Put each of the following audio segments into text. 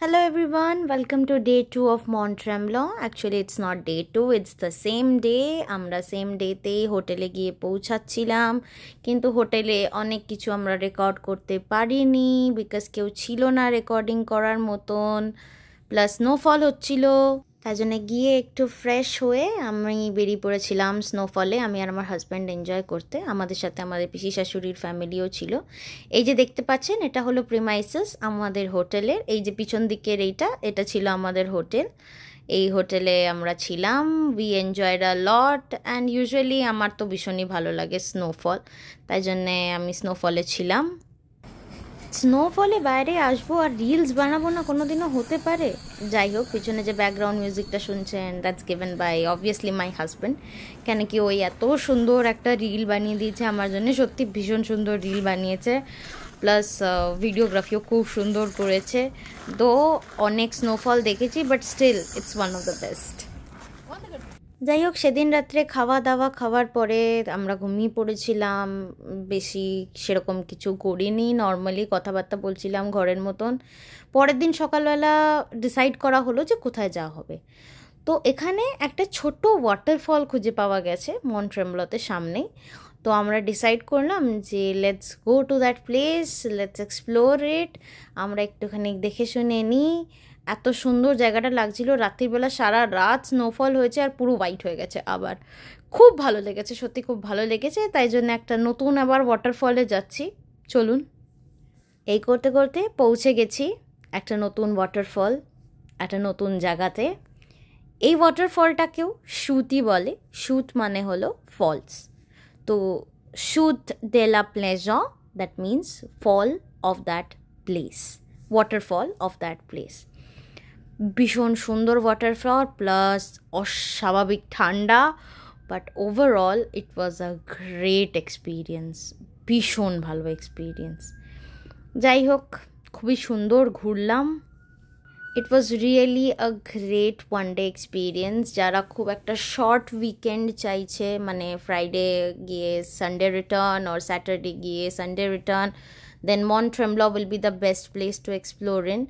Hello everyone, welcome to day 2 of Mont Tremblant. Actually it's not day 2, it's the same day. আমরা same ডেতেই হোটেলে গিয়ে পৌঁছাচ্ছিলাম, কিন্তু হোটেলে অনেক কিছু আমরা রেকর্ড করতে পারিনি বিকজ কেউ ছিল না রেকর্ডিং করার মতন, প্লাস স্নোফল হচ্ছিল। তাই জন্য গিয়ে একটু ফ্রেশ হয়ে আমি বেরিয়ে পড়েছিলাম স্নোফলে, আমি আর আমার হাজব্যান্ড এনজয় করতে। আমাদের সাথে আমাদের পিসি শাশুড়ির ফ্যামিলিও ছিল। এই যে দেখতে পাচ্ছেন এটা হলো প্রিমাইসেস আমাদের হোটেলের। এই যে পিছন দিকের এটা ছিল আমাদের হোটেল। এই হোটেলে আমরা ছিলাম। We enjoyed a lot and usually আমার তো ভীষণই ভালো লাগে স্নোফল, তাই জন্যে আমি স্নোফলে ছিলাম। স্নোফলে বাইরে আসবো আর রিলস বানাবো না কোনো দিনও হতে পারে? যাই হোক, পিছনে যে ব্যাকগ্রাউন্ড মিউজিকটা শুনছেন that's given by obviously my husband. কেন কি ওই এত সুন্দর একটা রিল বানিয়ে দিয়েছে আমার জন্য, সত্যি ভীষণ সুন্দর রিল বানিয়েছে, প্লাস ভিডিওগ্রাফিও খুব সুন্দর করেছে। তো অনেক স্নোফল দেখেছি but still it's one of the best. যাই হোক, সেদিন রাত্রে খাওয়া দাওয়া খাওয়ার পরে আমরা ঘুমিয়ে পড়েছিলাম। বেশি সেরকম কিছু করিনি, নর্মালি কথাবার্তা বলছিলাম ঘরের মতন। পরের দিন সকালবেলা ডিসাইড করা হলো যে কোথায় যাওয়া হবে। তো এখানে একটা ছোট ওয়াটারফল খুঁজে পাওয়া গেছে মন্ট ট্রেম্বলতের সামনেই। তো আমরা ডিসাইড করলাম যে let's go to that place, let's explore it. আমরা একটুখানি দেখে শুনে নিই। এত সুন্দর জায়গাটা লাগছিল, রাত্রিবেলা সারা রাত স্নোফল হয়েছে আর পুরো হোয়াইট হয়ে গেছে। আবার খুব ভালো লেগেছে, সত্যি খুব ভালো লেগেছে। তাই জন্য একটা নতুন আবার ওয়াটারফলে যাচ্ছি, চলুন। এই করতে করতে পৌঁছে গেছি একটা নতুন ওয়াটারফল, একটা নতুন জায়গাতে। এই ওয়াটারফলটাকেও শুটই বলে। শুট মানে হলো ফলস। তো Chute de la Plaisance, that means fall of that place, waterfall of that place. ভীষণ সুন্দর ওয়াটারফল, প্লাস অস্বাভাবিক ঠান্ডা, but overall it was a great experience, ভীষণ ভালো এক্সপিরিয়েন্স। যাই হোক, খুবই সুন্দর ঘুরলাম। It was really a great one day experience. যারা খুব একটা শর্ট উইকেন্ড চাইছে, মানে ফ্রাইডে গিয়ে সানডে রিটার্ন or স্যাটারডে গিয়ে Sunday return, then Mont Tremblant will be the best place to explore in.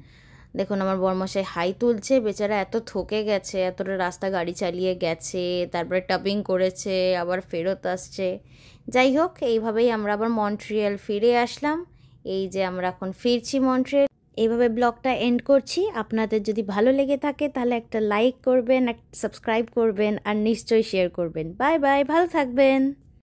দেখুন আমার বরমশাই হাই তুলছে, বেচারা এত থকে গেছে, এতটা রাস্তা গাড়ি চালিয়ে গেছে, তারপরে টাবিং করেছে, আবার ফেরত আসছে। যাই হোক, এইভাবেই আমরা আবার মন্ট্রিয়াল ফিরে আসলাম। এই যে আমরা এখন ফিরছি মন্ট্রিয়াল। এইভাবে ব্লগটা এন্ড করছি। আপনাদের যদি ভালো লেগে থাকে তাহলে একটা লাইক করবেন, একটা সাবস্ক্রাইব করবেন আর নিশ্চয়ই শেয়ার করবেন। বাই বাই, ভালো থাকবেন।